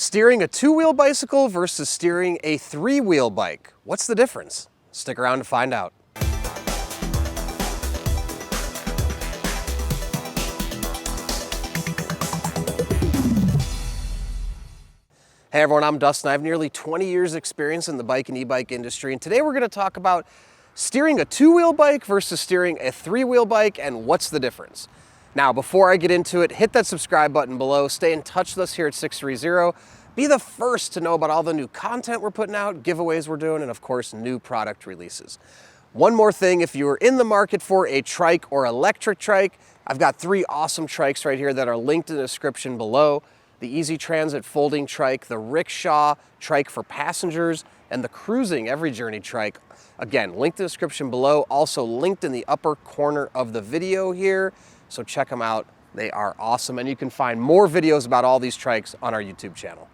Steering a two-wheel bicycle versus steering a three-wheel bike. What's the difference? Stick around to find out. Hey everyone, I'm Dustin. I have nearly 20 years experience in the bike and e-bike industry, and today we're going to talk about steering a two-wheel bike versus steering a three-wheel bike and what's the difference. Now, before I get into it, hit that subscribe button below, stay in touch with us here at 630, be the first to know about all the new content we're putting out, giveaways we're doing, and of course, new product releases. One more thing, if you're in the market for a trike or electric trike, I've got 3 awesome trikes right here that are linked in the description below. The Easy Transit folding trike, the rickshaw trike for passengers, and the cruising every journey trike. Again, linked in the description below, also linked in the upper corner of the video here. So check them out, they are awesome. And you can find more videos about all these trikes on our YouTube channel.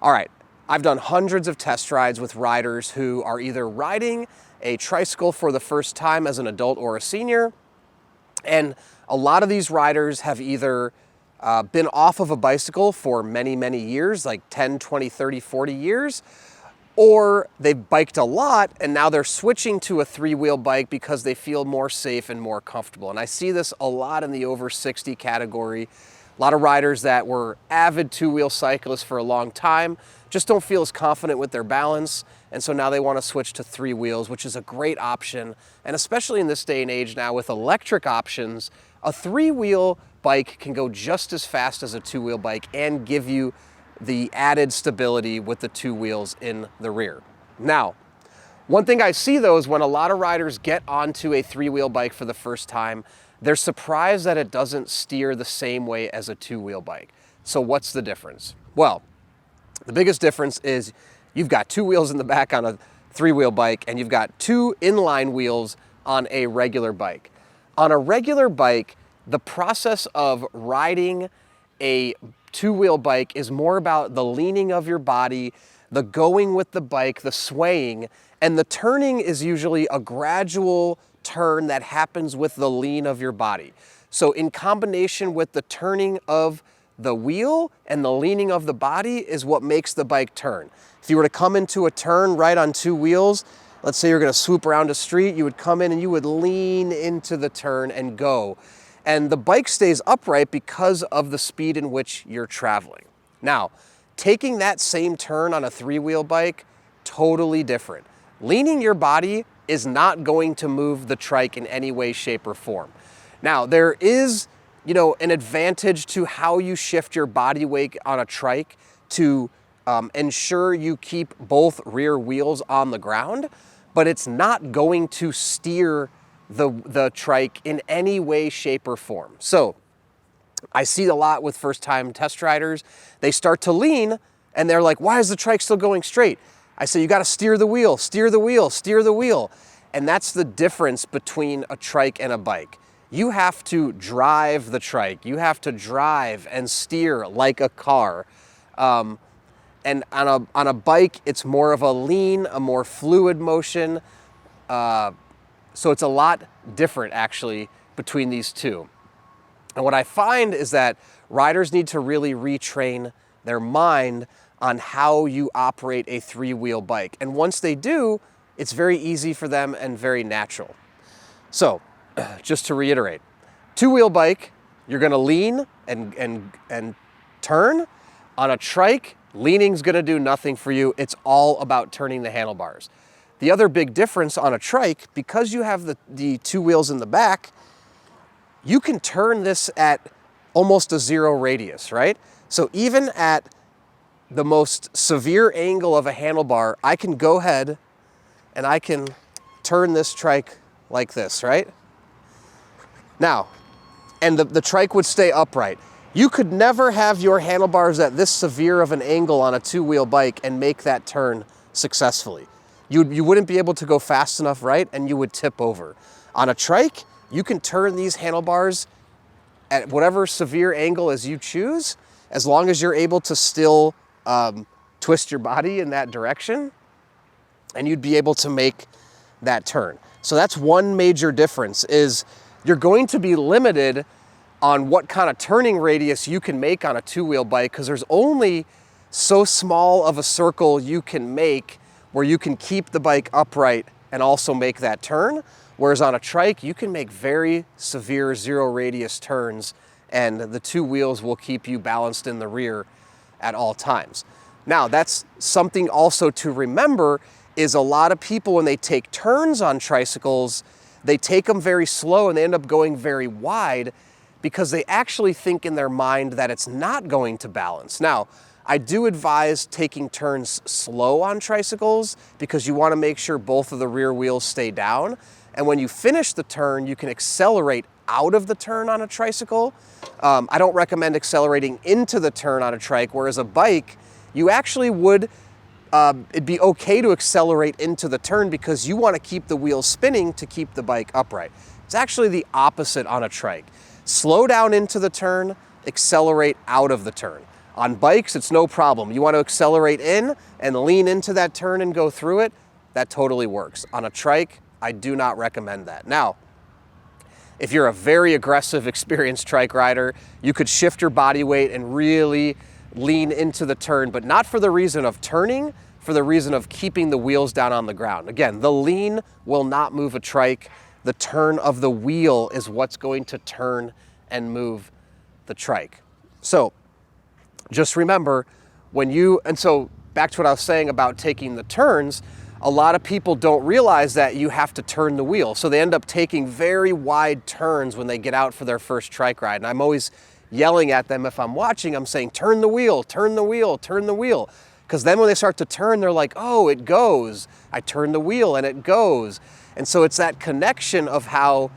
All right, I've done hundreds of test rides with riders who are either riding a tricycle for the first time as an adult or a senior. And a lot of these riders have either been off of a bicycle for many, many years, like 10, 20, 30, 40 years, or they've biked a lot and now they're switching to a three-wheel bike because they feel more safe and more comfortable. And I see this a lot in the over 60 category. A lot of riders that were avid two-wheel cyclists for a long time just don't feel as confident with their balance, and so now they want to switch to 3 wheels, which is a great option. And especially in this day and age now with electric options, a 3-wheel bike can go just as fast as a 2-wheel bike and give you the added stability with the 2 wheels in the rear. Now, one thing I see though is when a lot of riders get onto a 3-wheel bike for the first time, they're surprised that it doesn't steer the same way as a 2-wheel bike. So what's the difference? Well, the biggest difference is you've got 2 wheels in the back on a 3-wheel bike and you've got 2 inline wheels on a regular bike. On a regular bike, the process of riding a 2-wheel bike is more about the leaning of your body, the going with the bike, the swaying, and the turning is usually a gradual turn that happens with the lean of your body. So in combination with the turning of the wheel and the leaning of the body is what makes the bike turn. If you were to come into a turn right on 2 wheels, let's say you're going to swoop around a street, you would come in and you would lean into the turn and go. And the bike stays upright because of the speed in which you're traveling. Now, taking that same turn on a 3-wheel bike, totally different. Leaning your body is not going to move the trike in any way, shape, or form. Now, there is, an advantage to how you shift your body weight on a trike to ensure you keep both rear wheels on the ground, but it's not going to steer the trike in any way, shape, or form. So I see a lot with first-time test riders. They start to lean and they're like, why is the trike still going straight? I say, you got to steer the wheel, steer the wheel, steer the wheel. And that's the difference between a trike and a bike. You have to drive the trike. You have to drive and steer like a car. And on a bike, it's more of a lean, a more fluid motion. So it's a lot different actually between these two. And what I find is that riders need to really retrain their mind on how you operate a 3-wheel bike. And once they do, it's very easy for them and very natural. So just to reiterate, 2-wheel bike, you're gonna lean and turn. On a trike, leaning's gonna do nothing for you. It's all about turning the handlebars. The other big difference on a trike, because you have the 2 wheels in the back, you can turn this at almost a 0 radius, right? So even at the most severe angle of a handlebar, I can go ahead and I can turn this trike like this, right? Now, and the trike would stay upright. You could never have your handlebars at this severe of an angle on a 2-wheel bike and make that turn successfully. You wouldn't be able to go fast enough, right? And you would tip over. On a trike, you can turn these handlebars at whatever severe angle as you choose, as long as you're able to still twist your body in that direction, and you'd be able to make that turn. So that's one major difference, is you're going to be limited on what kind of turning radius you can make on a 2-wheel bike, because there's only so small of a circle you can make where you can keep the bike upright and also make that turn. Whereas on a trike, you can make very severe zero radius turns and the two wheels will keep you balanced in the rear at all times. Now, that's something also to remember is a lot of people, when they take turns on tricycles, they take them very slow and they end up going very wide because they actually think in their mind that it's not going to balance. Now, I do advise taking turns slow on tricycles because you want to make sure both of the rear wheels stay down. And when you finish the turn, you can accelerate out of the turn on a tricycle. I don't recommend accelerating into the turn on a trike, whereas a bike, you actually would, it'd be okay to accelerate into the turn because you want to keep the wheels spinning to keep the bike upright. It's actually the opposite on a trike. Slow down into the turn, accelerate out of the turn. On bikes, it's no problem. You want to accelerate in and lean into that turn and go through it, that totally works. On a trike, I do not recommend that. Now, if you're a very aggressive, experienced trike rider, you could shift your body weight and really lean into the turn, but not for the reason of turning, for the reason of keeping the wheels down on the ground. Again, the lean will not move a trike. The turn of the wheel is what's going to turn and move the trike. So just remember so back to what I was saying about taking the turns, a lot of people don't realize that you have to turn the wheel. So they end up taking very wide turns when they get out for their first trike ride. And I'm always yelling at them if I'm watching, I'm saying, turn the wheel, turn the wheel, turn the wheel. Because then when they start to turn, they're like, oh, it goes. I turn the wheel and it goes. And so it's that connection of how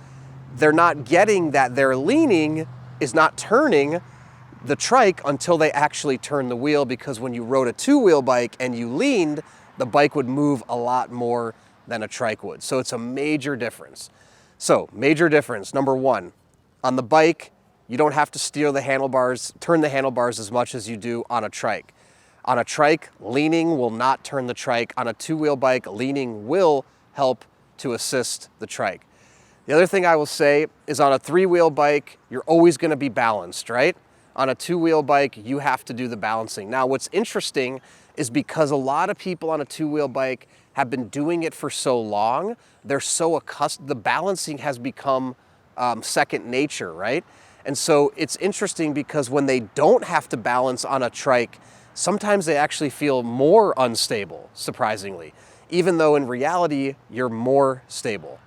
they're not getting that their leaning is not turning the trike until they actually turn the wheel, because when you rode a two-wheel bike and you leaned, the bike would move a lot more than a trike would. So it's a major difference. So major difference, number one, on the bike, you don't have to steer the handlebars, turn the handlebars as much as you do on a trike. On a trike, leaning will not turn the trike. On a two-wheel bike, leaning will help to assist the trike. The other thing I will say is on a three-wheel bike, you're always going to be balanced, right? On a two-wheel bike, you have to do the balancing. Now, what's interesting is because a lot of people on a two-wheel bike have been doing it for so long, they're so accustomed, the balancing has become second nature, right? And so it's interesting because when they don't have to balance on a trike, sometimes they actually feel more unstable, surprisingly, even though in reality, you're more stable.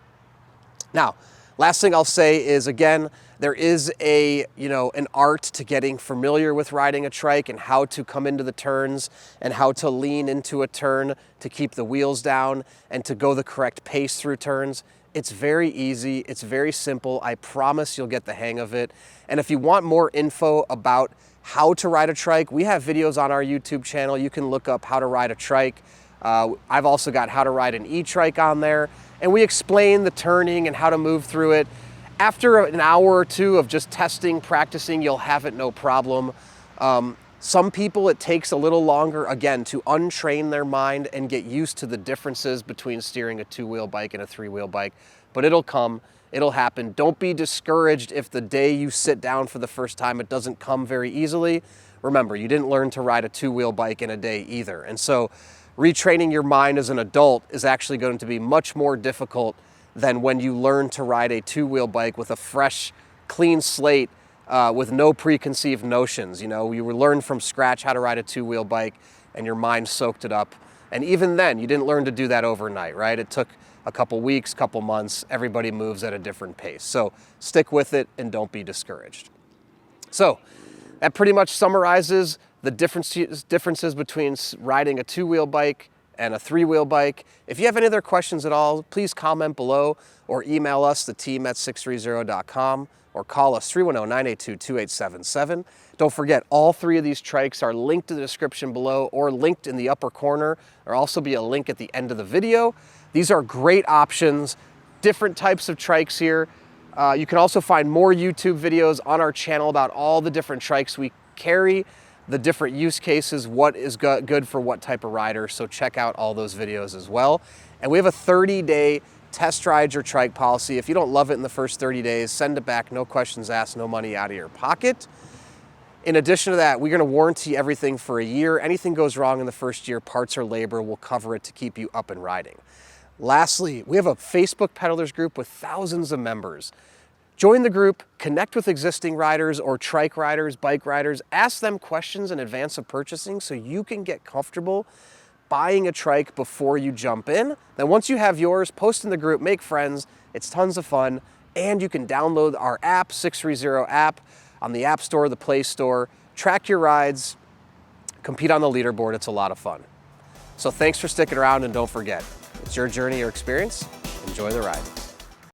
Now, last thing I'll say is, again, there is an art to getting familiar with riding a trike and how to come into the turns and how to lean into a turn to keep the wheels down and to go the correct pace through turns. It's very easy, it's very simple. I promise you'll get the hang of it. And if you want more info about how to ride a trike, we have videos on our YouTube channel. You can look up how to ride a trike. I've also got how to ride an e-trike on there, and we explain the turning and how to move through it. After an hour or two of just testing, practicing, you'll have it no problem. Some people, it takes a little longer, again, to untrain their mind and get used to the differences between steering a two-wheel bike and a three-wheel bike, but it'll come, it'll happen. Don't be discouraged if the day you sit down for the first time, it doesn't come very easily. Remember, you didn't learn to ride a two-wheel bike in a day either. And so retraining your mind as an adult is actually going to be much more difficult than when you learn to ride a two-wheel bike with a fresh, clean slate, with no preconceived notions. You know, you learn from scratch how to ride a two-wheel bike and your mind soaked it up. And even then, you didn't learn to do that overnight, right? It took a couple weeks, couple months. Everybody moves at a different pace. So stick with it and don't be discouraged. So that pretty much summarizes the differences between riding a two-wheel bike and a three-wheel bike. If you have any other questions at all, please comment below or email us, the team at 630.com, or call us 310-982-2877. Don't forget, all three of these trikes are linked in the description below or linked in the upper corner. There'll also be a link at the end of the video. These are great options, different types of trikes here. You can also find more YouTube videos on our channel about all the different trikes we carry, the different use cases, what is good for what type of rider. So check out all those videos as well. And we have a 30-day test ride your trike policy. If you don't love it in the first 30 days, send it back, no questions asked, no money out of your pocket. In addition to that, we're going to warranty everything for a year. Anything goes wrong in the first year, parts or labor, will cover it to keep you up and riding. Lastly, we have a Facebook peddlers group with thousands of members. Join the group, connect with existing riders or trike riders, bike riders, ask them questions in advance of purchasing so you can get comfortable buying a trike before you jump in. Then once you have yours, post in the group, make friends. It's tons of fun, and you can download our app, 630 app, on the App Store, the Play Store, track your rides, compete on the leaderboard. It's a lot of fun. So thanks for sticking around, and don't forget, it's your journey, your experience. Enjoy the ride.